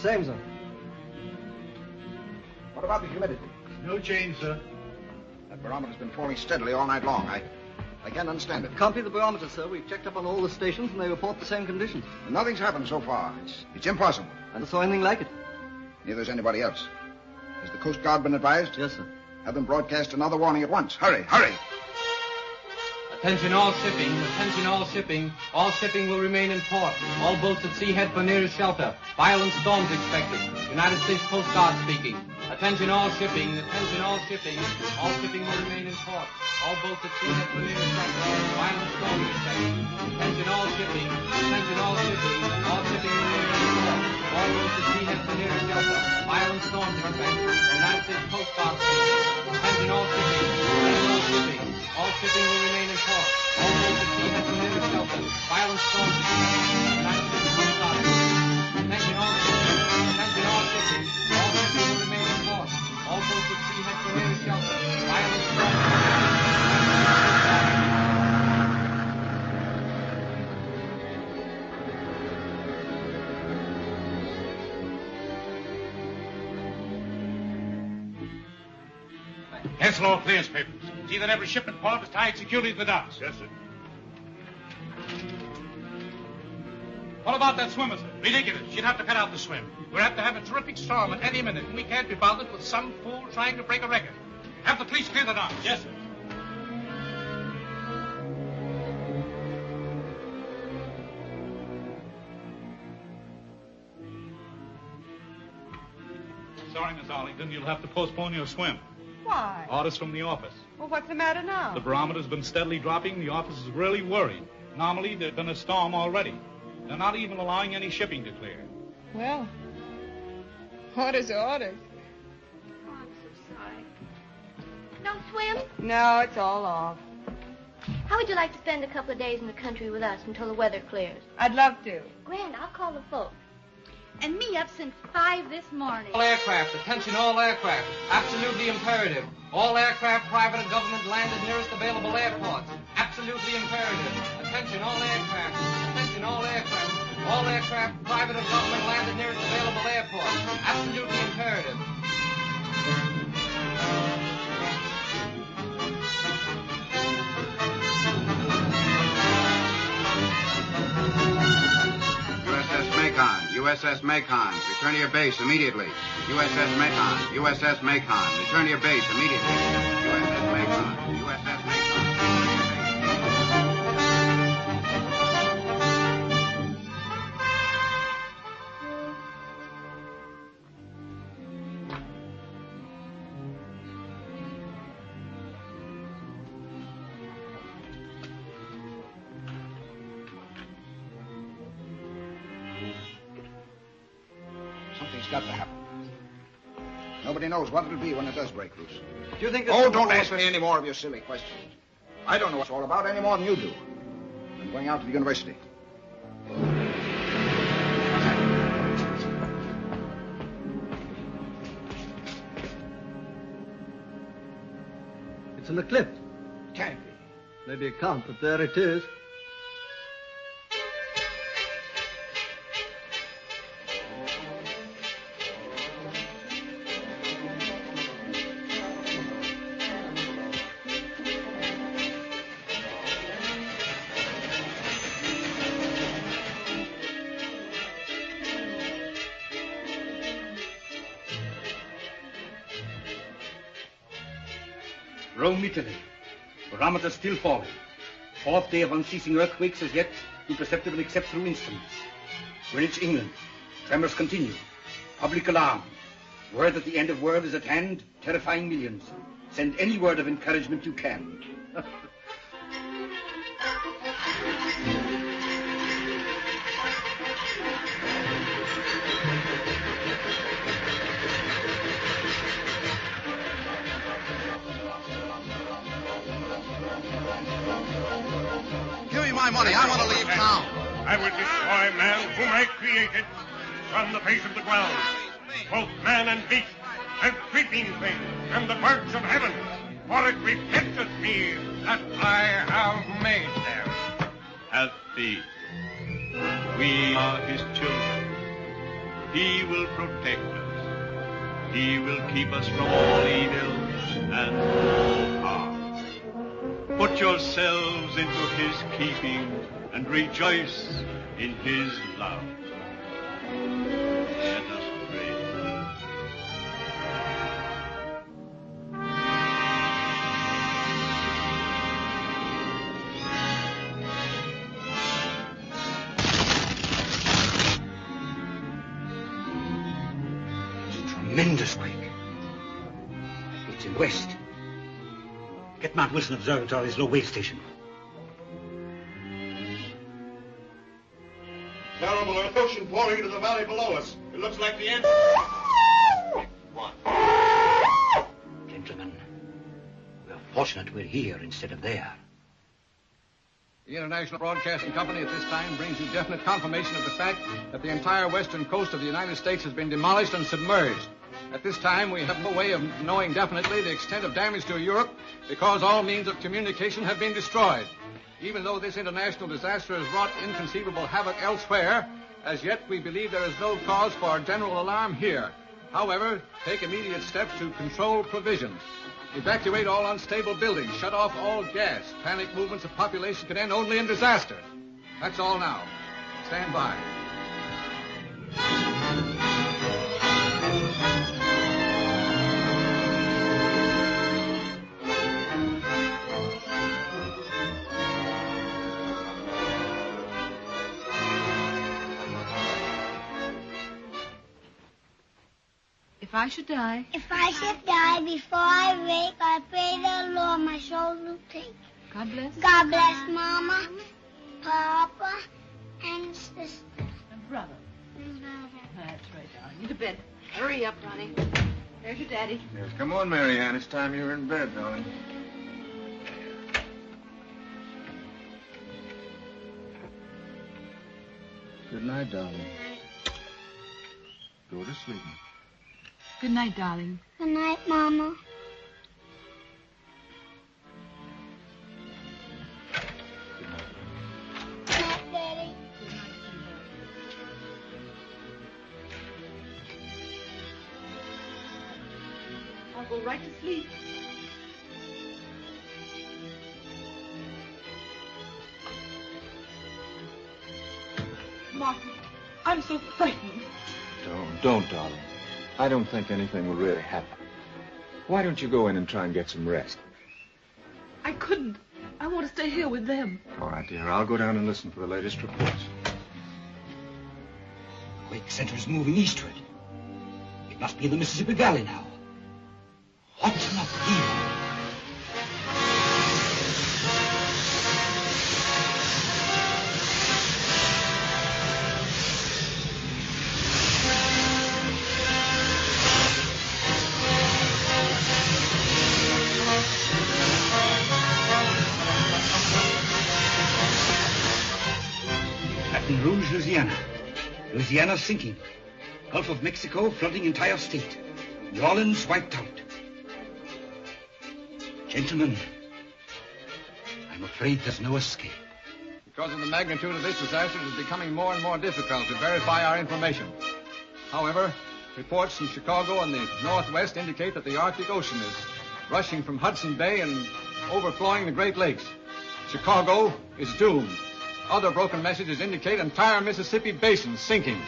Same, sir. What about the humidity? No change, sir. That barometer's been falling steadily all night long. I can't understand it. Copy the barometer, sir. We've checked up on all the stations, and they report the same conditions. And nothing's happened so far. It's impossible. I never saw anything like it. Neither has anybody else. Has the Coast Guard been advised? Yes, sir. Have them broadcast another warning at once. Hurry, hurry! Attention all shipping, attention all shipping. All shipping will remain in port. All boats at sea head for nearest shelter. Violent storms expected. United States Coast Guard speaking. Attention all shipping, attention all shipping. All shipping will remain in port. All boats at sea head for nearest shelter. Violent storms expected. Attention all shipping, attention all shipping. All shipping will remain in port. All boats at sea head for nearest shelter. Violent storms expected. United States Coast Guard speaking. Attention all shipping, attention all shipping. All shipping will remain in port. All boats at sea head for nearest shelter. Violent storms expected. United States Coast Guard speaking. Attention all shipping, attention all shipping. All shipping will remain in port. All boats at sea head for nearest shelter. Violent storms expected. Cancel all clearance papers. See that every ship in port is tied securely to the docks. Yes, sir. What about that swimmer, sir? Ridiculous. She'd have to cut out the swim. We're apt to have a terrific storm at any minute, and we can't be bothered with some fool trying to break a record. Have the police clear the docks. Yes, sir. Sorry, Miss Arlington, you'll have to postpone your swim. Why? Orders from the office. Well, what's the matter now? The barometer's been steadily dropping. The office is really worried. Normally, there'd been a storm already. They're not even allowing any shipping to clear. Well, orders are orders. Oh, I'm so sorry. No swim? No, it's all off. How would you like to spend a couple of days in the country with us until the weather clears? I'd love to. Grand, I'll call the folks. And me up since 5 this morning. All aircraft, attention all aircraft. Absolutely imperative. All aircraft, private and government, land at nearest available airports. Absolutely imperative. Attention all aircraft. Attention all aircraft. All aircraft, private or government, land at nearest available airports. Absolutely imperative. USS Macon, return to your base immediately. USS Macon, USS Macon, return to your base immediately. USS Macon, USS Macon. Something's got to happen. Nobody knows what it'll be when it does break loose. Do you think... Oh, don't ask me any more of your silly questions. I don't know what it's all about any more than you do. I'm going out to the university. It's an eclipse. Can't be. Maybe it can't, but there it is. Rome, Italy. Barometer still falling. 4th day of unceasing earthquakes as yet imperceptible except through instruments. Greenwich, England. Tremors continue. Public alarm. Word that the end of world is at hand, terrifying millions. Send any word of encouragement you can. My money. I want to leave town. I will destroy man whom I created from the face of the ground, both man and beast, and creeping things, and the birds of heaven, for it repenteth me that I have made them. Have faith. We are his children. He will protect us. He will keep us from all evil and all harm. Put yourselves into his keeping and rejoice in his love. Let us pray. Tremendous quake. It's in west. Get Mount Wilson Observatory's low wave station. Terrible earth ocean pouring into the valley below us. It looks like the end. Gentlemen, we're fortunate we're here instead of there. The International Broadcasting Company at this time brings you definite confirmation of the fact that the entire western coast of the United States has been demolished and submerged. At this time, we have no way of knowing definitely the extent of damage to Europe because all means of communication have been destroyed. Even though this international disaster has wrought inconceivable havoc elsewhere, as yet we believe there is no cause for general alarm here. However, take immediate steps to control provisions. Evacuate all unstable buildings. Shut off all gas. Panic movements of population can end only in disaster. That's all now. Stand by. If I should die. If I should die before I wake, I pray the Lord my soul will take. God bless. God bless Mama, Papa, and sister. And brother. That's right, darling. You to bed. Hurry up, Ronnie. There's your daddy. Yes, come on, Mary Ann. It's time you were in bed, darling. Good night, darling. Go to sleep. Good night, darling. Good night, Mama. Good night, Daddy. I'll go right to sleep. Martin, I'm so frightened. Don't, darling. I don't think anything will really happen. Why don't you go in and try and get some rest? I couldn't. I want to stay here with them. All right, dear. I'll go down and listen for the latest reports. The quake center is moving eastward. It must be in the Mississippi Valley now. What's not here? Rouge, Louisiana. Louisiana sinking. Gulf of Mexico flooding entire state. New Orleans wiped out. Gentlemen, I'm afraid there's no escape. Because of the magnitude of this disaster, it is becoming more and more difficult to verify our information. However, reports from Chicago and the Northwest indicate that the Arctic Ocean is rushing from Hudson Bay and overflowing the Great Lakes. Chicago is doomed. Other broken messages indicate entire Mississippi basin sinking.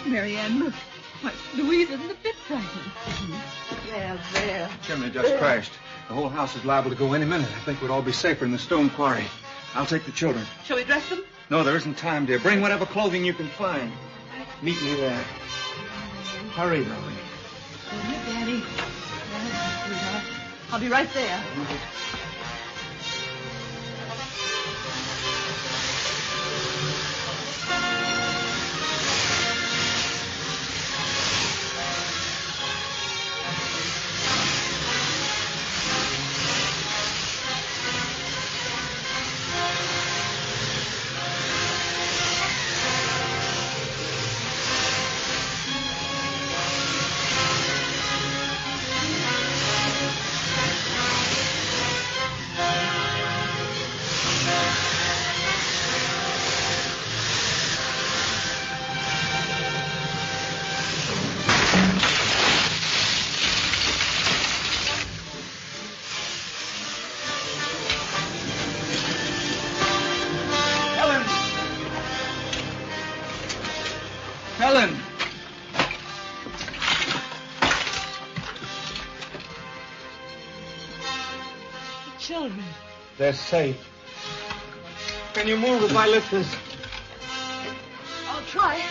Marianne, look. Why, Louise isn't a bit frightened. There. Chimney just crashed. The whole house is liable to go any minute. I think we'd all be safer in the stone quarry. I'll take the children. Shall we dress them? No, there isn't time, dear. Bring whatever clothing you can find. Meet me there. Hurry, darling. Go ahead, Daddy. I'll be right there. They're safe. Can you move if I lift this? I'll try.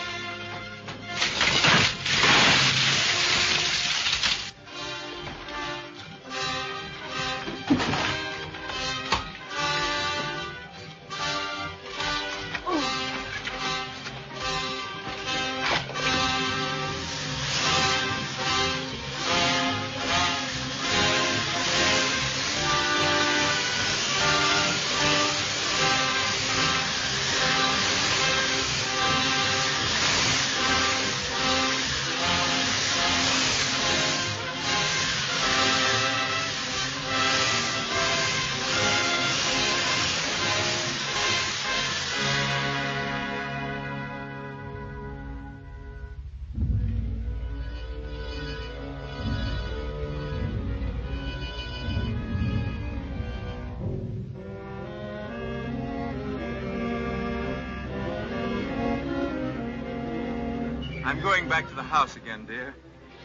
I'm going back to the house again, dear.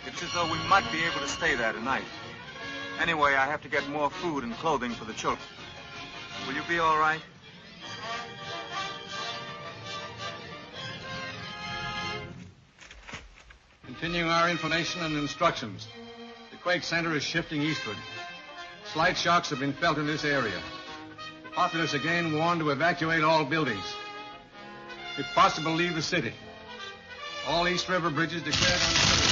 It's as though we might be able to stay there tonight. Anyway, I have to get more food and clothing for the children. Will you be all right? Continuing our information and instructions. The quake center is shifting eastward. Slight shocks have been felt in this area. The populace again warned to evacuate all buildings. If possible, leave the city. All East River bridges declared unsafe.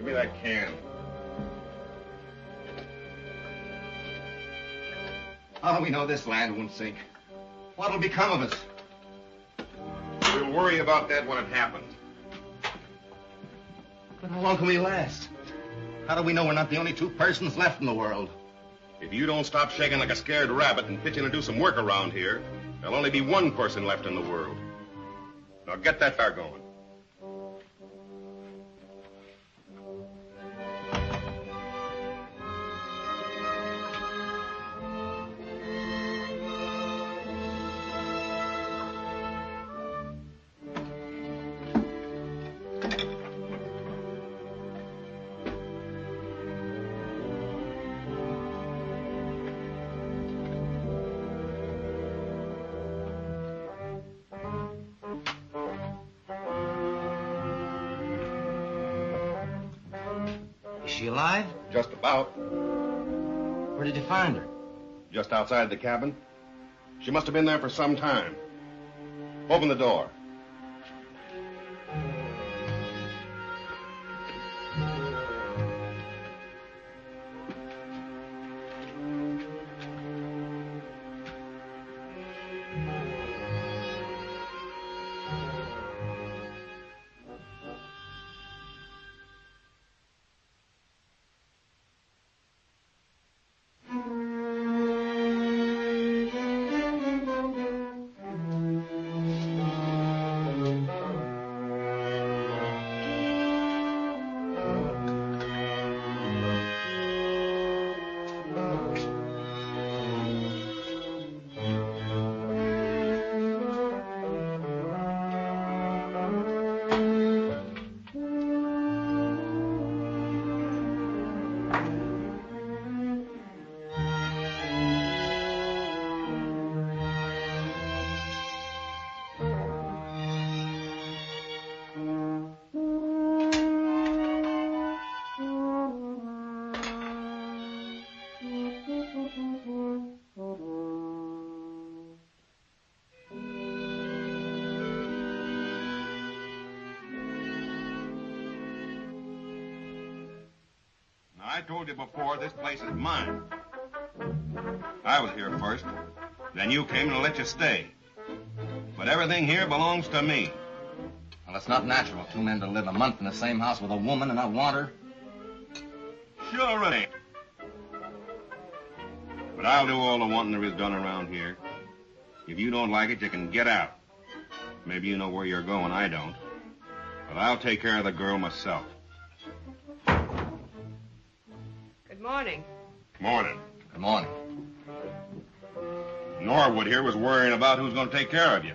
Give me that can. How do we know this land won't sink? What'll become of us? We'll worry about that when it happens. But how long can we last? How do we know we're not the only two persons left in the world? If you don't stop shaking like a scared rabbit and pitch in and do some work around here, there'll only be one person left in the world. Now get that fire going. Is she alive? Just about. Where did you find her? Just outside the cabin. She must have been there for some time. Open the door. I told you before, this place is mine. I was here first. Then you came and I let you stay. But everything here belongs to me. Well, it's not natural for two men to live a month in the same house with a woman and not want her. Sure it ain't. But I'll do all the wanting there is done around here. If you don't like it, you can get out. Maybe you know where you're going, I don't. But I'll take care of the girl myself. Good morning. Morning. Good morning. Norwood here was worrying about who's going to take care of you.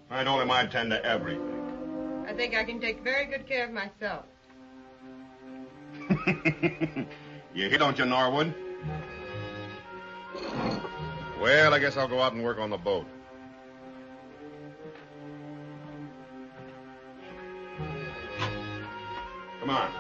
I told him I'd tend to everything. I think I can take very good care of myself. You hear, don't you, Norwood? Well, I guess I'll go out and work on the boat. Come on.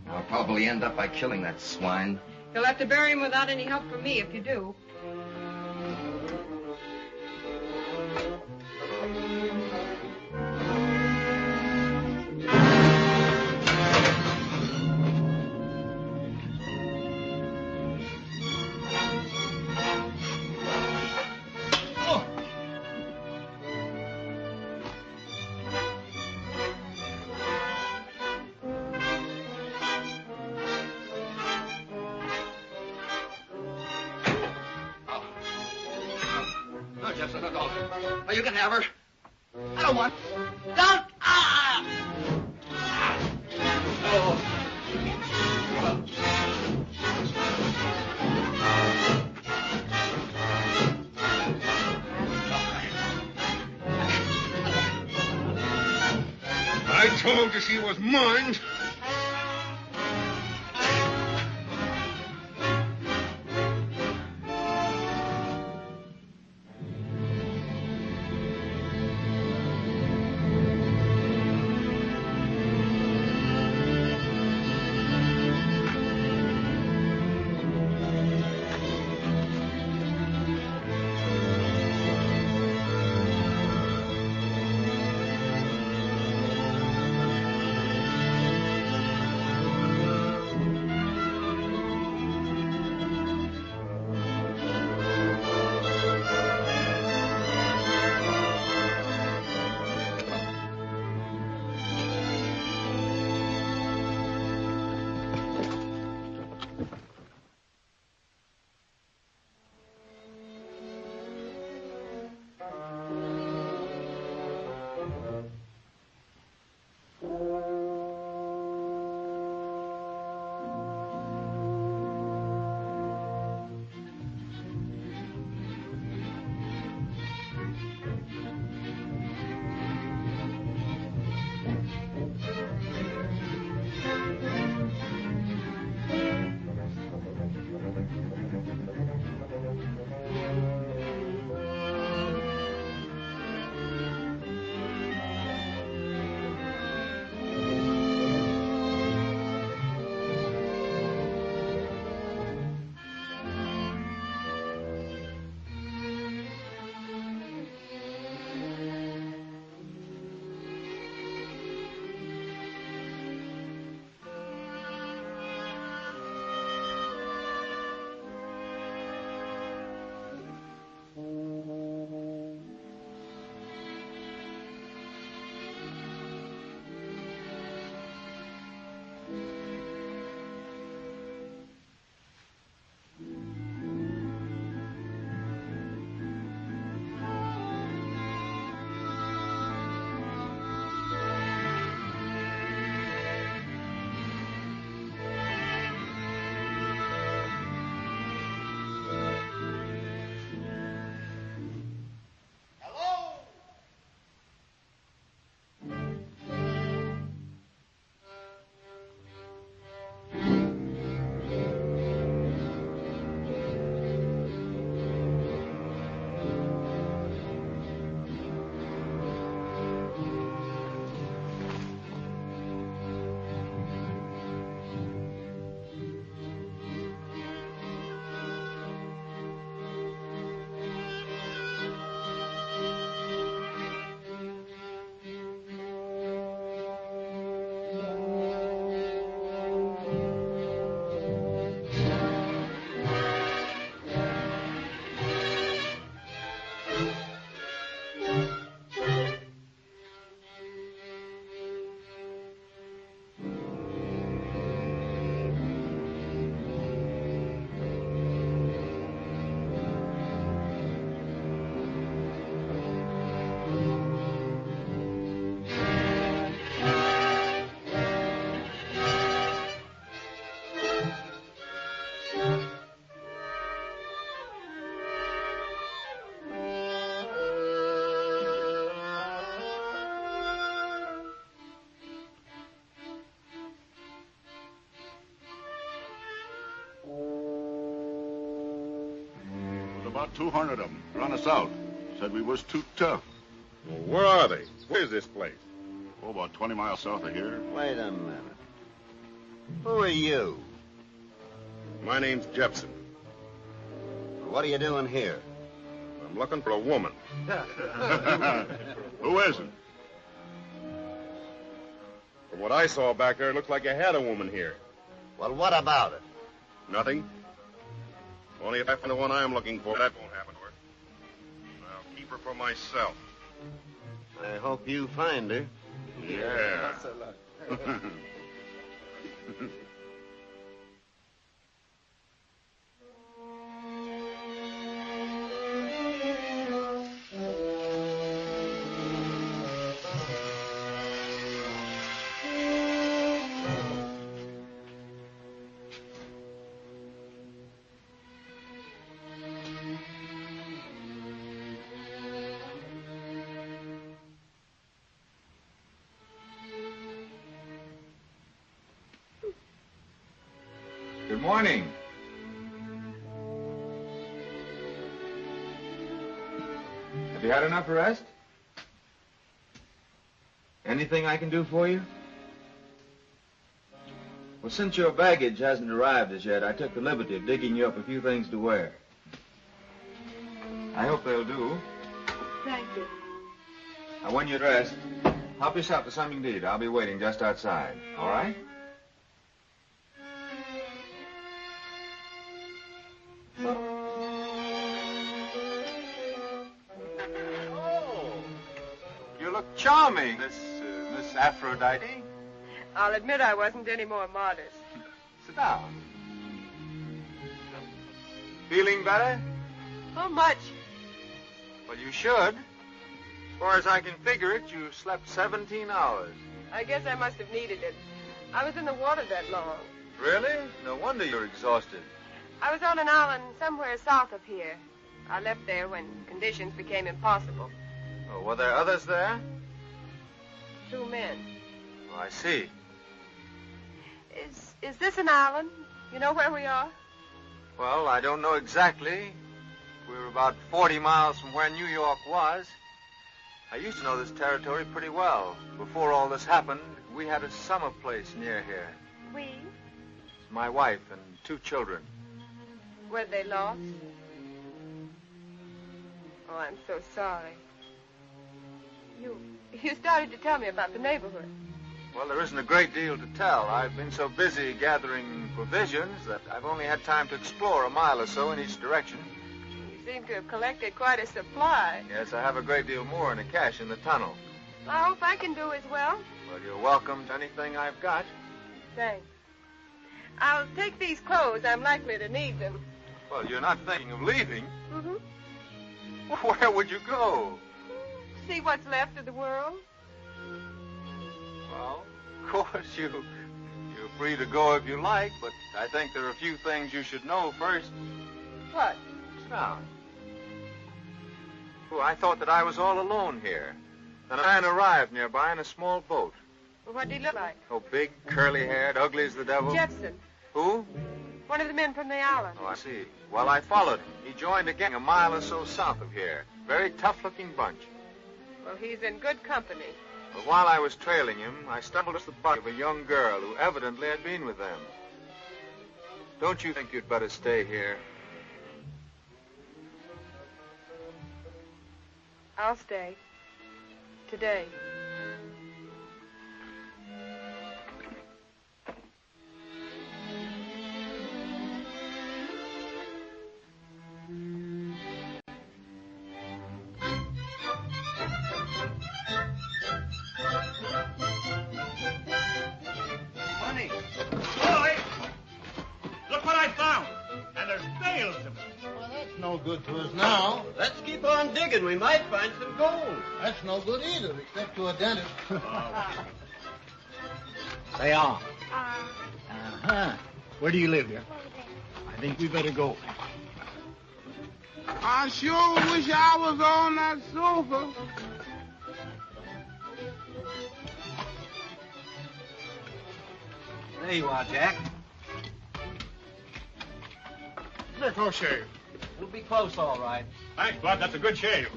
I'll probably end up by killing that swine. You'll have to bury him without any help from me if you do. No, you can have her. I don't want. Don't! Ah! Oh. I told you she was mine. About 200 of them. Run us out. Said we was too tough. Well, where are they? Where's this place? Oh, about 20 miles south of here. Wait a minute. Who are you? My name's Jepson. What are you doing here? I'm looking for a woman. Who isn't? From what I saw back there, it looked like you had a woman here. Well, what about it? Nothing. Only if I find the one I'm looking for, that won't happen to her. I'll keep her for myself. I hope you find her. Yeah. Good morning. Have you had enough rest? Anything I can do for you? Well, since your baggage hasn't arrived as yet, I took the liberty of digging you up a few things to wear. I hope they'll do. Thank you. Now, when you're dressed, help yourself to something to eat. I'll be waiting just outside. All right? You look charming, Miss Aphrodite. I'll admit I wasn't any more modest. Sit down. Feeling better? How much? Well, you should. As far as I can figure it, you slept 17 hours. I guess I must have needed it. I was in the water that long. Really? No wonder you're exhausted. I was on an island somewhere south of here. I left there when conditions became impossible. Oh, were there others there? 2 men. Oh, I see. Is this an island? You know where we are? Well, I don't know exactly. We were about 40 miles from where New York was. I used to know this territory pretty well. Before all this happened, we had a summer place near here. We? My wife and 2 children. Were they lost? Oh, I'm so sorry. You started to tell me about the neighborhood. Well, there isn't a great deal to tell. I've been so busy gathering provisions that I've only had time to explore a mile or so in each direction. You seem to have collected quite a supply. Yes, I have a great deal more in the cache in the tunnel. I hope I can do as well. Well, you're welcome to anything I've got. Thanks. I'll take these clothes. I'm likely to need them. Well, you're not thinking of leaving. Mm-hmm. Well, where would you go? See what's left of the world. Well, of course, you're free to go if you like, but I think there are a few things you should know first. What? Sit down. Oh, I thought that I was all alone here. Then a man arrived nearby in a small boat. Well, what did he look like? Oh, big, curly-haired, ugly as the devil. Jepson. Who? One of the men from the island. Oh, I see. Well, I followed him. He joined a gang a mile or so south of here. Very tough-looking bunch. Well, he's in good company. But while I was trailing him, I stumbled across the body of a young girl who evidently had been with them. Don't you think you'd better stay here? I'll stay. Today. Money. Boy! Look what I found. And there's bales of it. Well, that's no good to us now. Let's keep on digging. We might find some gold. That's no good either, except to a dentist. Say on. Uh-huh. Where do you live here? I think we better go. I sure wish I was on that sofa. There you are, Jack. Look, O'Shea, It'll be close, all right. Thanks, Bud. That's a good shave.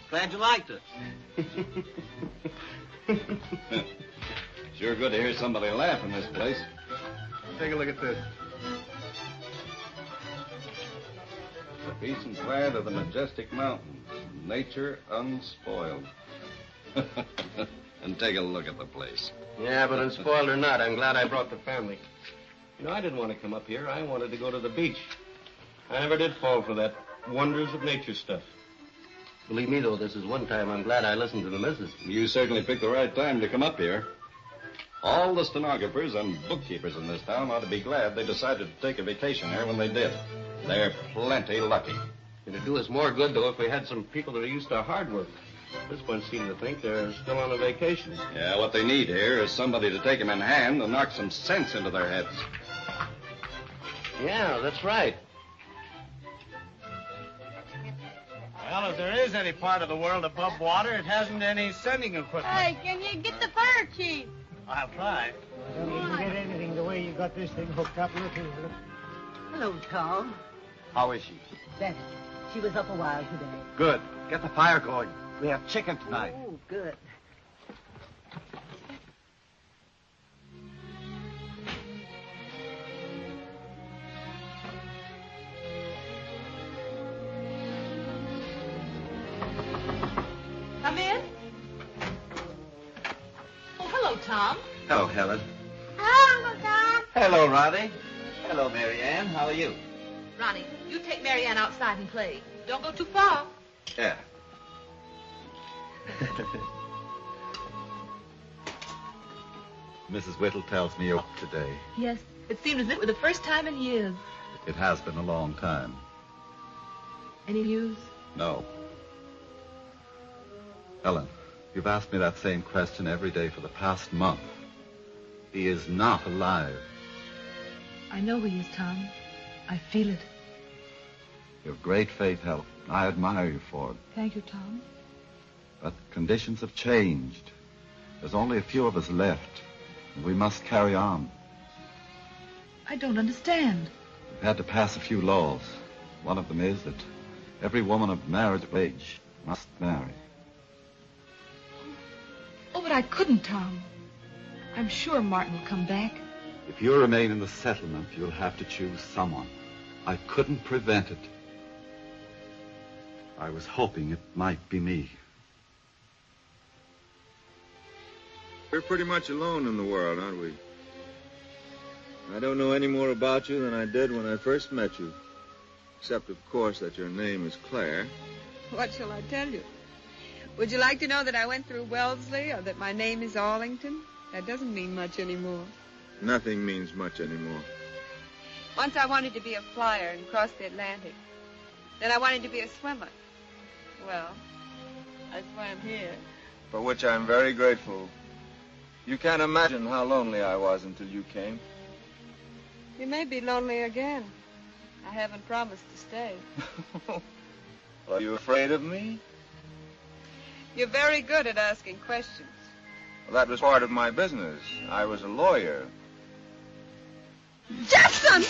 Glad you liked it. Sure good to hear somebody laugh in this place. Take a look at this. The peace and quiet of the majestic mountains. Nature unspoiled. And take a look at the place. Yeah, but unspoiled or not, I'm glad I brought the family. You know, I didn't want to come up here. I wanted to go to the beach. I never did fall for that wonders of nature stuff. Believe me, though, this is one time I'm glad I listened to the missus. You certainly picked the right time to come up here. All the stenographers and bookkeepers in this town ought to be glad they decided to take a vacation here when they did. They're plenty lucky. It'd do us more good, though, if we had some people that are used to hard work. This one seemed to think they're still on a vacation. Yeah, what they need here is somebody to take them in hand and knock some sense into their heads. Yeah, that's right. Well, if there is any part of the world above water, it hasn't any sending equipment. Hey, can you get the fire chief? I'll try. I don't even get anything the way you got this thing hooked up. Look here. Look. Hello, Tom. How is she? Better. She was up a while today. Good. Get the fire going. We have chicken tonight. Oh, good. Come in. Oh, hello, Tom. Hello, Helen. Hello, Uncle Tom. Hello, Roddy. Hello, Mary Ann. How are you? Ronnie, you take Mary Ann outside and play. Don't go too far. Yeah. Mrs. Whittle tells me you're up today. Yes, it seemed as if it were the first time in years. It has been a long time. Any news? No. Ellen, you've asked me that same question every day for the past month. He is not alive. I know he is, Tom. I feel it. You have great faith, Helen. I admire you for it. Thank you, Tom. But conditions have changed. There's only a few of us left, and we must carry on. I don't understand. We've had to pass a few laws. One of them is that every woman of marriage age must marry. Oh, but I couldn't, Tom. I'm sure Martin will come back. If you remain in the settlement, you'll have to choose someone. I couldn't prevent it. I was hoping it might be me. We're pretty much alone in the world, aren't we? I don't know any more about you than I did when I first met you. Except, of course, that your name is Claire. What shall I tell you? Would you like to know that I went through Wellesley or that my name is Arlington? That doesn't mean much anymore. Nothing means much anymore. Once I wanted to be a flyer and cross the Atlantic. Then I wanted to be a swimmer. Well, I swam here. For which I'm very grateful. You can't imagine how lonely I was until you came. You may be lonely again. I haven't promised to stay. Are you afraid of me? You're very good at asking questions. Well, that was part of my business. I was a lawyer. Jackson!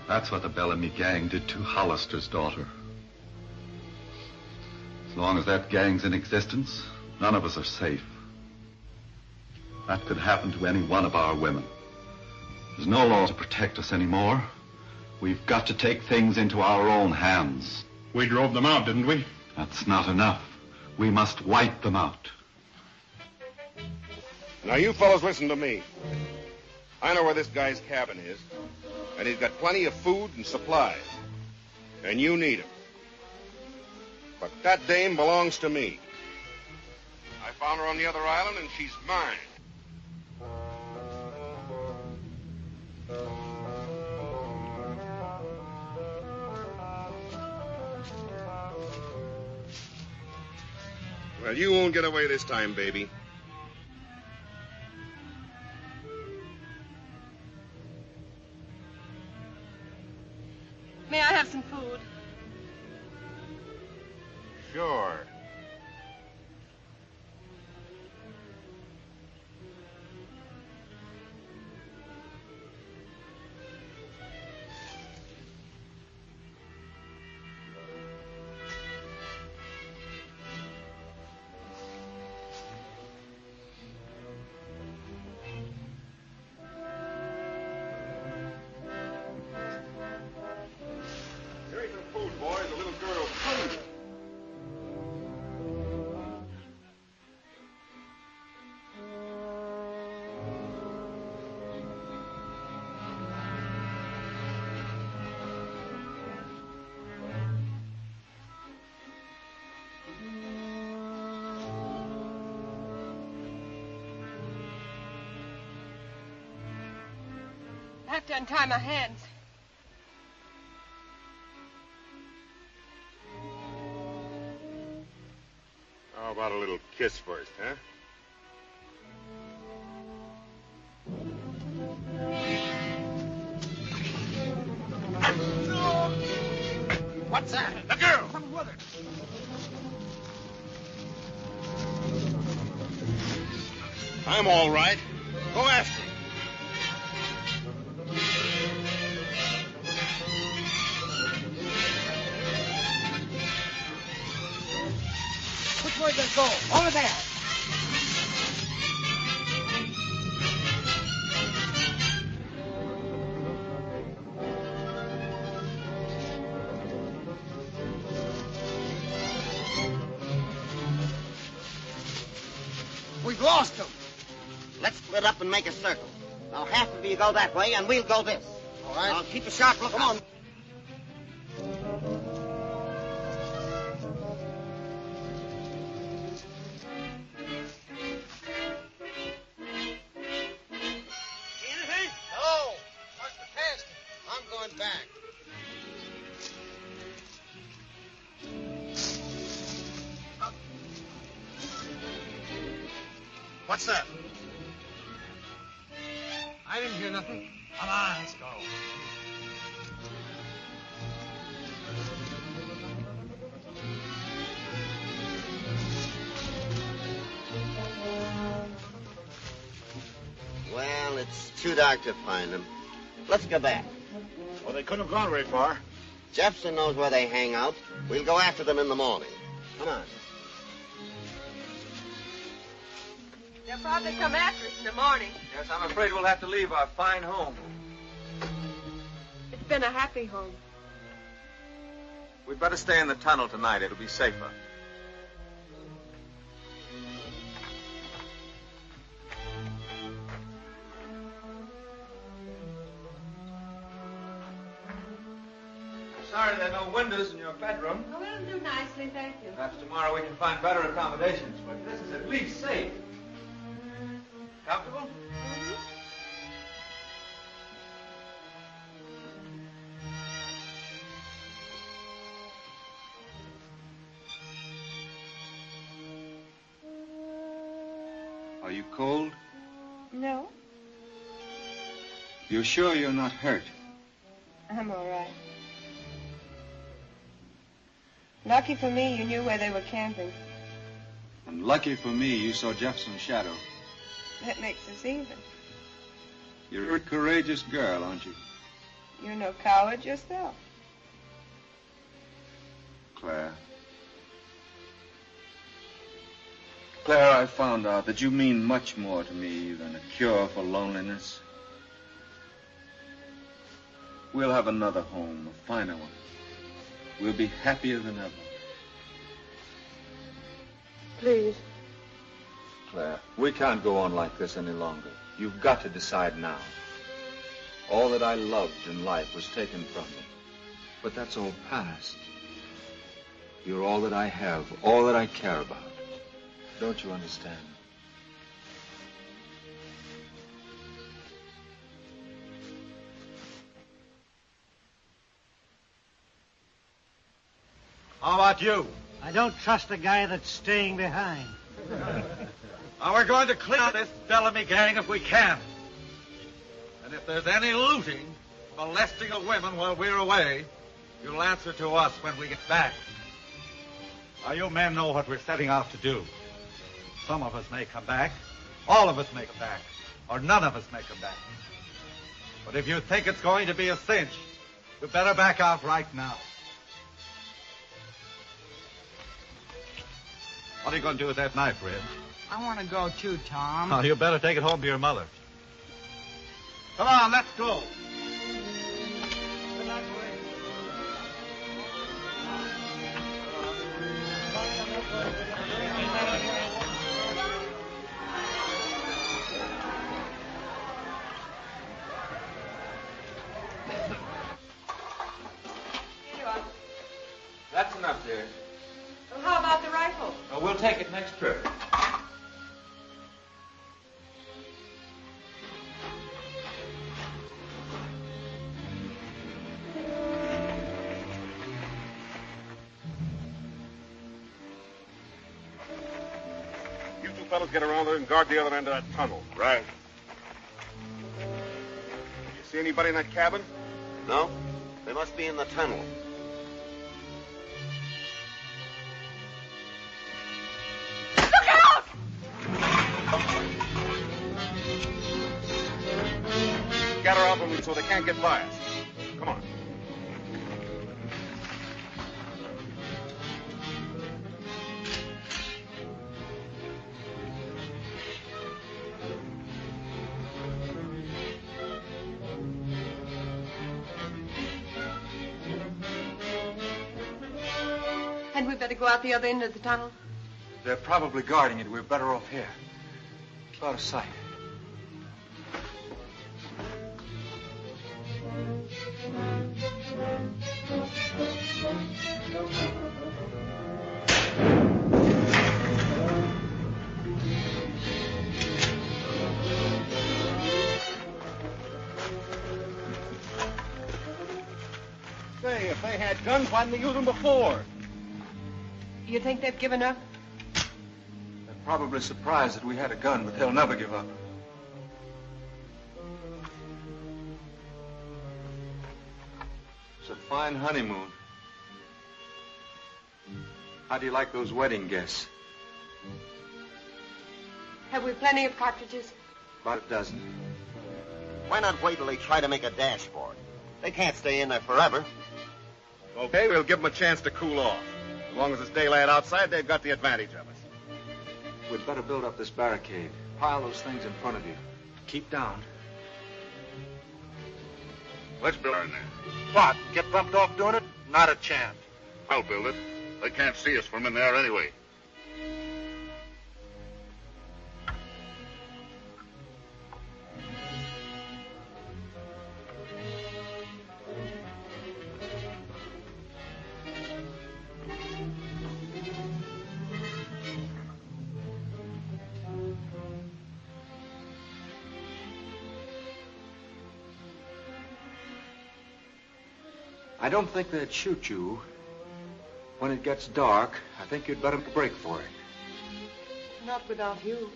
That's what the Bellamy gang did to Hollister's daughter. As long as that gang's in existence, none of us are safe. That could happen to any one of our women. There's no law to protect us anymore. We've got to take things into our own hands. We drove them out, didn't we? That's not enough. We must wipe them out. Now, you fellows listen to me. I know where this guy's cabin is, and he's got plenty of food and supplies. And you need him. But that dame belongs to me. I found her on the other island, and she's mine. Well, you won't get away this time, baby. May I have some food? Sure. Here's some food, boys. The little girl's hungry. I have to untie my hands. How about a little kiss first, huh? What's that? The girl! Come with her. I'm all right. Go after her. Which way does it go? Over there. We've lost them. Let's split up and make a circle. Now half of you go that way, and we'll go this. All right. Now keep a sharp look. Come on. Anything? No. What's the casting? I'm going back. What's that? I didn't hear nothing. Come on, let's go. Well, it's too dark to find them. Let's go back. Well, they couldn't have gone very far. Jefferson knows where they hang out. We'll go after them in the morning. Come on. They'll probably come after us in the morning. Yes, I'm afraid we'll have to leave our fine home. It's been a happy home. We'd better stay in the tunnel tonight. It'll be safer. Sorry there are no windows in your bedroom. Oh, it'll do nicely, thank you. Perhaps tomorrow we can find better accommodations, but this is at least safe. Comfortable? Are you cold? No, You're sure you're not hurt? I'm all right. Lucky for me, you knew where they were camping. And lucky for me, you saw Jefferson's shadow. That makes us even. You're a courageous girl, aren't you? You're no coward yourself. Claire. Claire, I found out that you mean much more to me than a cure for loneliness. We'll have another home, a finer one. We'll be happier than ever. Please. Claire, we can't go on like this any longer. You've got to decide now. All that I loved in life was taken from me. But that's all past. You're all that I have, all that I care about. Don't you understand? How about you? I don't trust a guy that's staying behind. Now, we're going to clear this Bellamy gang if we can. And if there's any looting, molesting of women while we're away, you'll answer to us when we get back. Now, you men know what we're setting out to do. Some of us may come back. All of us may come back. Or none of us may come back. But if you think it's going to be a cinch, you better back out right now. What are you going to do with that knife, Red? I want to go too, Tom. Oh, you better take it home to your mother. Come on, let's go. That's enough, dear. Well, how about the rifle? Oh, we'll take it next trip. You two fellas get around there and guard the other end of that tunnel. Right. You see anybody in that cabin? No? They must be in the tunnel. Scatter out from them so they can't get by us. Come on. Hadn't we better go out the other end of the tunnel? They're probably guarding it. We're better off here. Keep out of sight. Say, if they had guns, why didn't they use them before? You think they've given up? They're probably surprised that we had a gun, but they'll never give up. It's a fine honeymoon. How do you like those wedding guests? Have we plenty of cartridges? About a dozen. Why not wait till they try to make a dash for it? They can't stay in there forever. Okay, we'll give them a chance to cool off. As long as it's daylight outside, they've got the advantage of us. We'd better build up this barricade. Pile those things in front of you. Keep down. Let's build in there. What? Get bumped off doing it? Not a chance. I'll build it. They can't see us from in there anyway. I don't think they'd shoot you. When it gets dark, I think you'd better break for it. Not without you.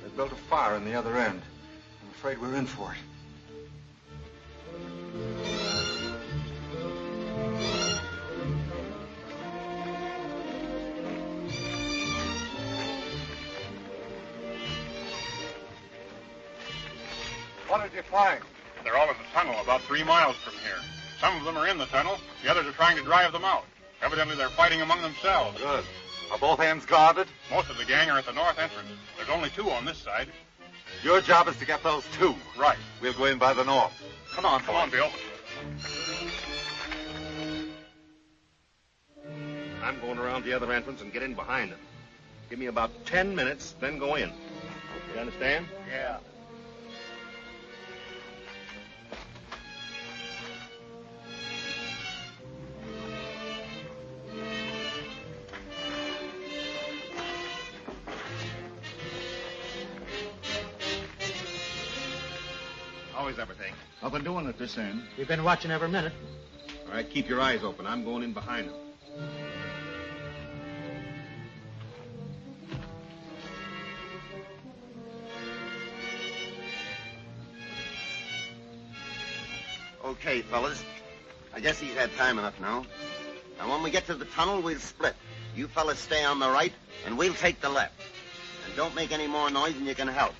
They built a fire in the other end. I'm afraid we're in for it. What did you find? They're all in the tunnel, about 3 miles from here. Some of them are in the tunnel. The others are trying to drive them out. Evidently, they're fighting among themselves. Good. Are both ends guarded? Most of the gang are at the north entrance. There's only 2 on this side. Your job is to get those 2. Right. We'll go in by the north. Come on, Bill. I'm going around the other entrance and get in behind them. Give me about 10 minutes, then go in. You understand? Yeah. is everything? Up and doing at this end. We've been watching every minute. All right, keep your eyes open. I'm going in behind them. Okay, fellas. I guess he's had time enough now. Now, when we get to the tunnel, we'll split. You fellas stay on the right, and we'll take the left. And don't make any more noise than you can help.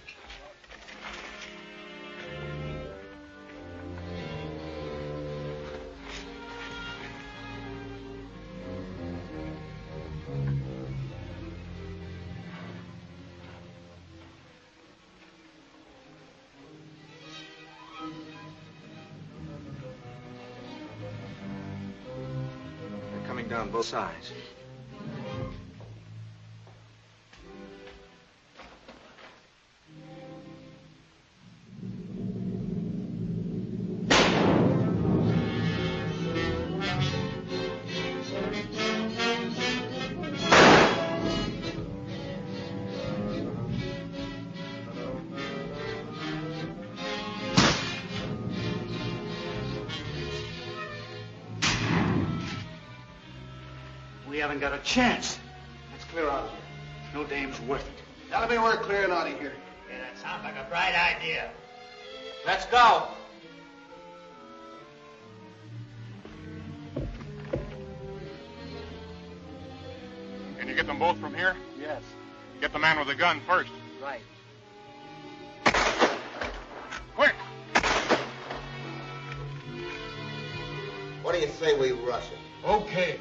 Down both sides. We haven't got a chance. Let's clear out of here. No dame's worth it. Tell me we're clearing out of here. Yeah, that sounds like a bright idea. Let's go. Can you get them both from here? Yes. Get the man with the gun first. Right. Quick! What do you say we rush it? Okay.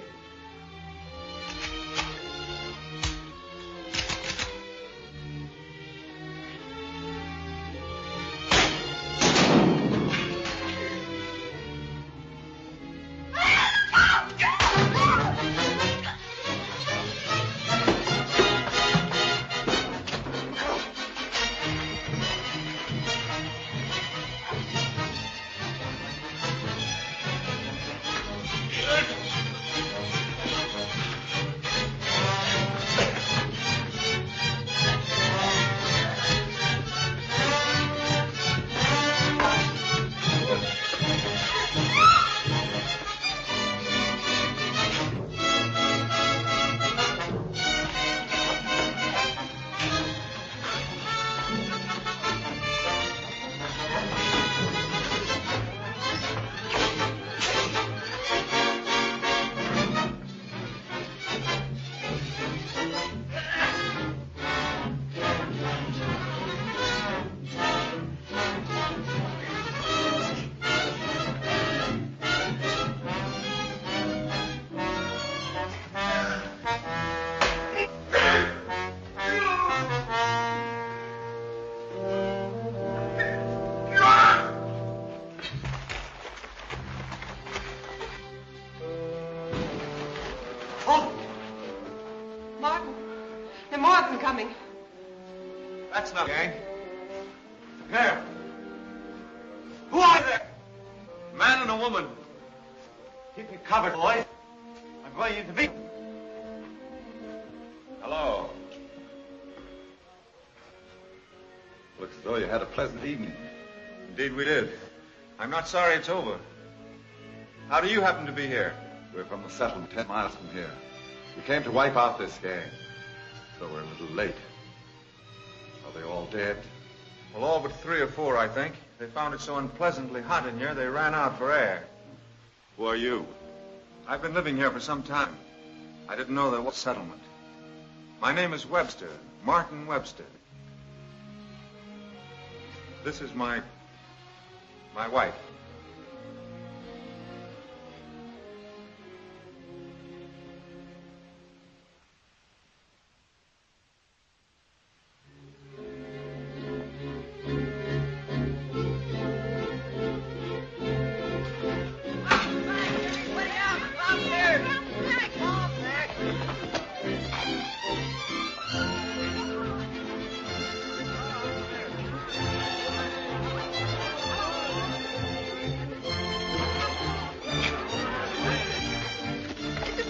That's not gang. There. Who are there? A man and a woman. Keep me covered, boys. I'm going into the... Hello. Looks as though you had a pleasant evening. Indeed we did. I'm not sorry it's over. How do you happen to be here? We're from the settlement 10 miles from here. We came to wipe out this gang. So we're a little late. Are they all dead? Well, all but 3 or 4, I think. They found it so unpleasantly hot in here, they ran out for air. Who are you? I've been living here for some time. I didn't know there was a settlement. My name is Webster, Martin Webster. This is my wife.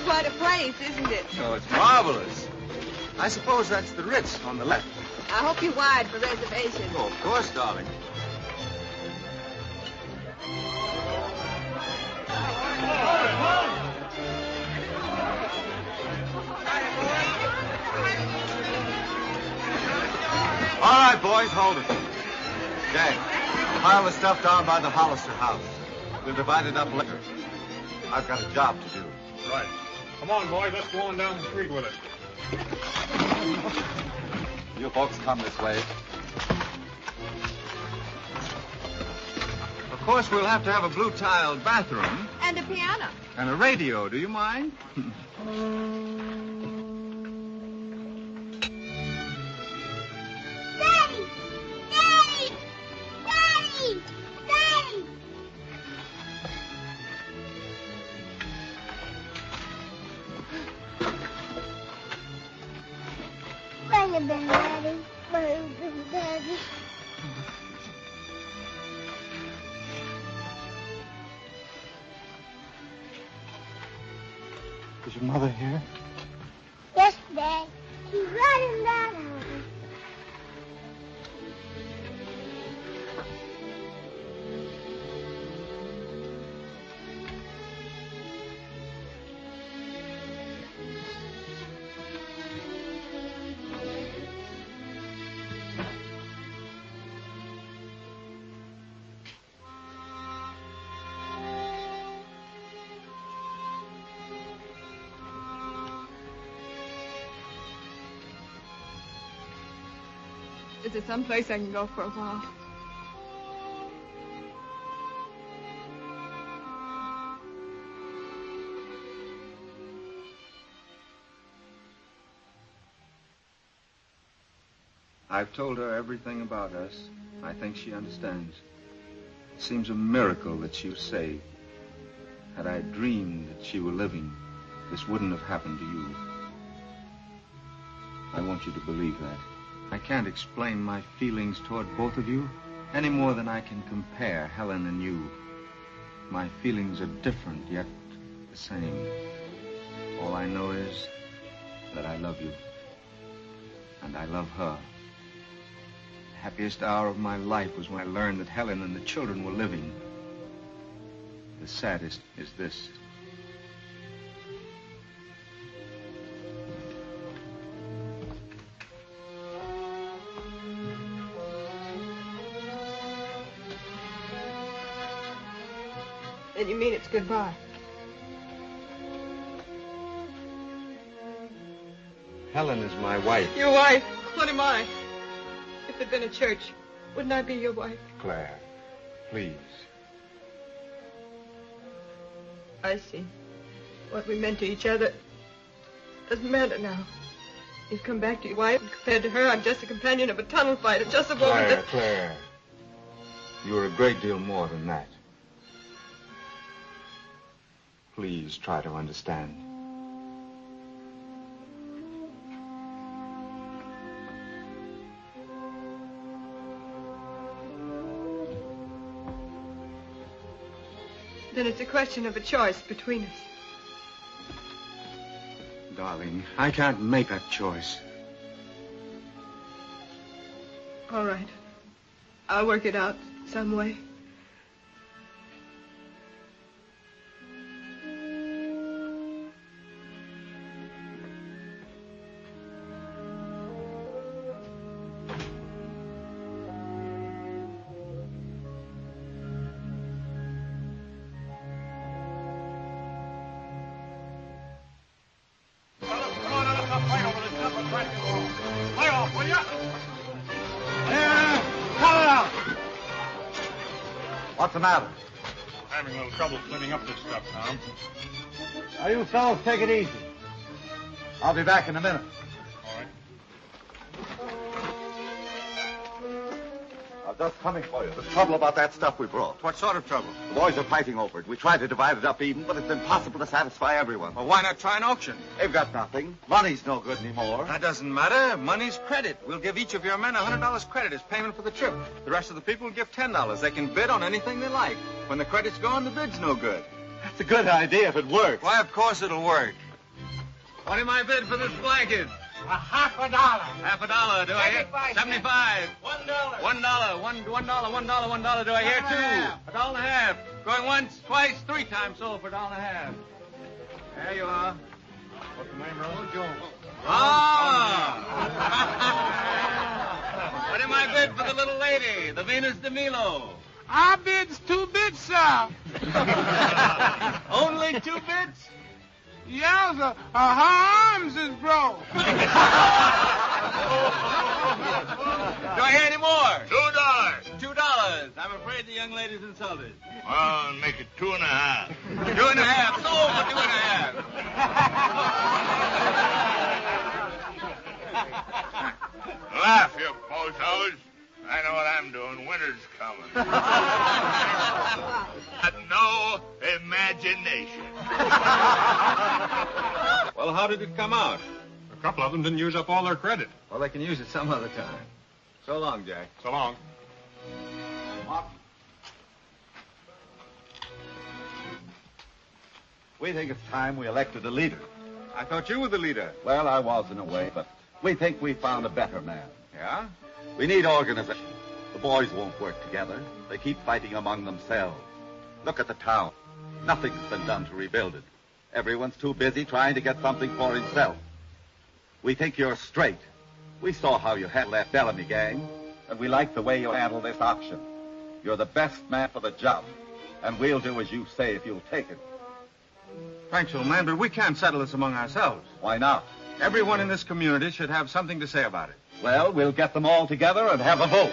Quite a place, isn't it? Oh, it's marvelous. I suppose that's the Ritz on the left. I hope you wired for reservations. Oh, of course, darling. All right, boys, hold it. Gang, pile the stuff down by the Hollister house. We'll divide it up later. I've got a job to do. Right. Come on, boys. Let's go on down the street with it. You folks come this way. Of course, we'll have to have a blue-tiled bathroom. And a piano. And a radio. Do you mind? Daddy! Daddy! Daddy! Daddy! Bring it back, Daddy. Bring it, Daddy. Is your mother here? Yes, Dad. She's right in that house. Is there some place I can go for a while? I've told her everything about us. I think she understands. It seems a miracle that she was saved. Had I dreamed that she were living, this wouldn't have happened to you. I want you to believe that. I can't explain my feelings toward both of you any more than I can compare Helen and you. My feelings are different, yet the same. All I know is that I love you. And I love her. The happiest hour of my life was when I learned that Helen and the children were living. The saddest is this. Then you mean it's goodbye? Helen is my wife. Your wife? What am I? If there'd been a church, wouldn't I be your wife? Claire, please. I see. What we meant to each other doesn't matter now. You've come back to your wife, and compared to her, I'm just a companion of a tunnel fighter, just a woman that... Claire. You're a great deal more than that. Please try to understand. Then it's a question of a choice between us. Darling, I can't make that choice. All right. I'll work it out some way. What's the matter? Having a little trouble cleaning up this stuff, Tom. Now, you fellas take it easy. I'll be back in a minute. All right. I'm just coming for you. There's trouble about that stuff we brought. What sort of trouble? The boys are fighting over it. We tried to divide it up even, but it's impossible to satisfy everyone. Well, why not try an auction? They've got nothing. Money's no good anymore. That doesn't matter. Money's credit. We'll give each of your men $100 credit as payment for the trip. The rest of the people will give $10. They can bid on anything they like. When the credit's gone, the bid's no good. That's a good idea if it works. Why, of course it'll work. What am I bid for this blanket? $50. Half a dollar, do I hear? 75. $1. $1. Do I hear? Two. $1.50. Going once, twice, three times sold for $1.50. There you are. What's the name, Rose? Jones. Ah! What am I bid for the little lady, the Venus de Milo? Our bid's 2 bids, sir. Only 2 bids? Yeah, sir. Her arms is broke. Do I hear any more? $2. $2. I'm afraid the young lady's insulted. Well, make it 2.5. 2.5. Sold for 2.5. Laugh, you bozos. I know what I'm doing. Winter's coming. Got no imagination. Well, how did it come out? A couple of them didn't use up all their credit. Well, they can use it some other time. So long, Jack. So long. We think it's time we elected a leader. I thought you were the leader. Well, I was in a way, but we think we found a better man. Yeah? We need organization. The boys won't work together. They keep fighting among themselves. Look at the town. Nothing's been done to rebuild it. Everyone's too busy trying to get something for himself. We think you're straight. We saw how you handled that Bellamy gang, and we like the way you handle this auction. You're the best man for the job, and we'll do as you say if you'll take it. Thanks, old man, but we can't settle this among ourselves. Why not? Everyone in this community should have something to say about it. Well, we'll get them all together and have a vote.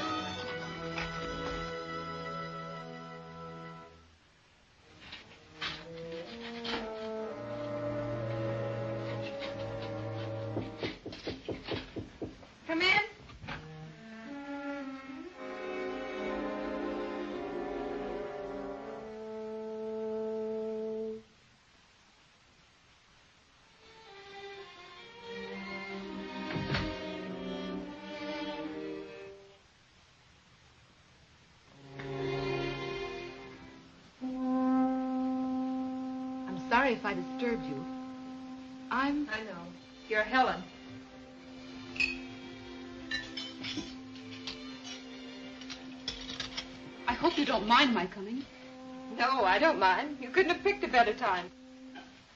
Come in. Sorry if I disturbed you. I know. You're Helen. I hope you don't mind my coming. No, I don't mind. You couldn't have picked a better time.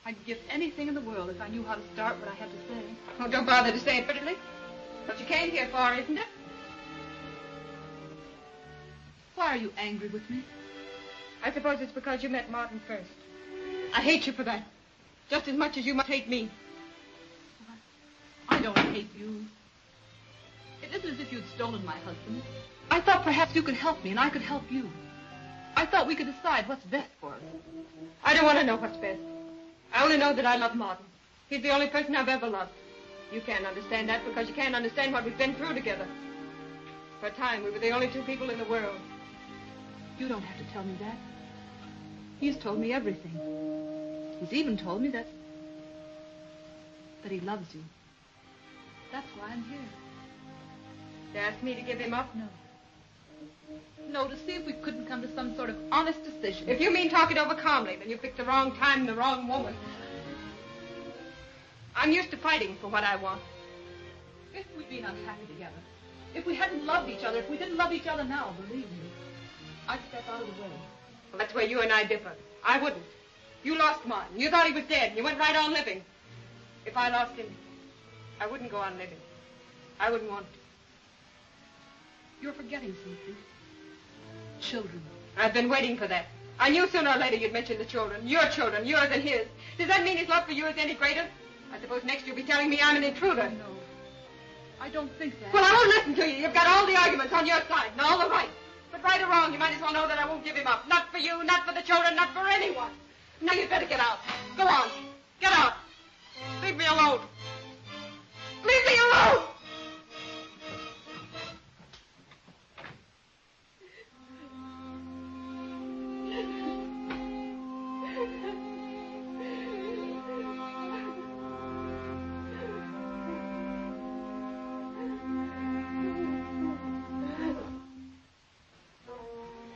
I'd give anything in the world if I knew how to start what I had to say. Oh, don't bother to say it prettily. What you came here for, isn't it? Why are you angry with me? I suppose it's because you met Martin first. I hate you for that. Just as much as you must hate me. I don't hate you. It isn't as if you'd stolen my husband. I thought perhaps you could help me and I could help you. I thought we could decide what's best for us. I don't want to know what's best. I only know that I love Martin. He's the only person I've ever loved. You can't understand that because you can't understand what we've been through together. For a time, we were the only 2 people in the world. You don't have to tell me that. He's told me everything. He's even told me that he loves you. That's why I'm here. To ask me to give him up? No. No, to see if we couldn't come to some sort of honest decision. If you mean talk it over calmly, then you picked the wrong time and the wrong woman. I'm used to fighting for what I want. If we'd been unhappy together, if we hadn't loved each other, if we didn't love each other now, believe me, I'd step out of the way. Well, that's where you and I differ. I wouldn't. You lost Martin. You thought he was dead, and you went right on living. If I lost him, I wouldn't go on living. I wouldn't want to. You're forgetting something. Children. I've been waiting for that. I knew sooner or later you'd mention the children. Your children, yours and his. Does that mean his love for you is any greater? I suppose next you'll be telling me I'm an intruder. No. I don't think that. Well, I won't listen to you. You've got all the arguments on your side and all the right. But right or wrong, you might as well know that I won't give him up. Not for you, not for the children, not for anyone. Now you'd better get out. Go on. Get out. Leave me alone. Leave me alone!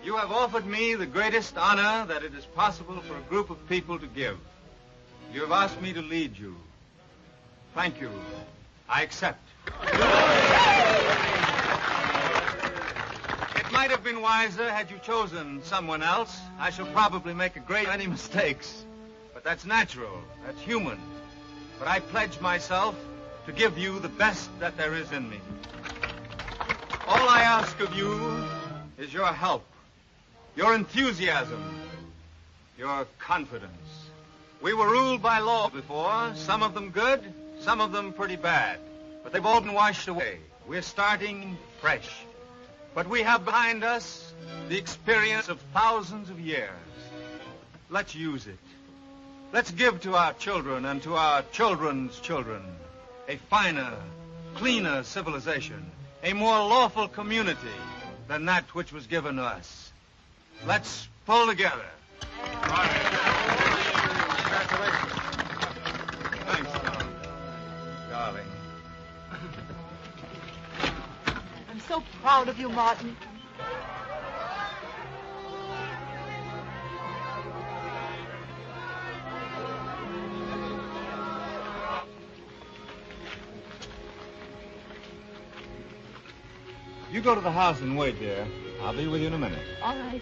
You have offered me the greatest honor that it is possible for a group of people to give. You have asked me to lead you. Thank you. I accept. It might have been wiser had you chosen someone else. I shall probably make a great many mistakes. But that's natural. That's human. But I pledge myself to give you the best that there is in me. All I ask of you is your help, your enthusiasm, your confidence. We were ruled by law before, some of them good, some of them pretty bad. But they've all been washed away. We're starting fresh. But we have behind us the experience of thousands of years. Let's use it. Let's give to our children and to our children's children a finer, cleaner civilization, a more lawful community than that which was given us. Let's pull together. Congratulations. Thanks, Tom. Darling. I'm so proud of you, Martin. You go to the house and wait, dear. I'll be with you in a minute. All right.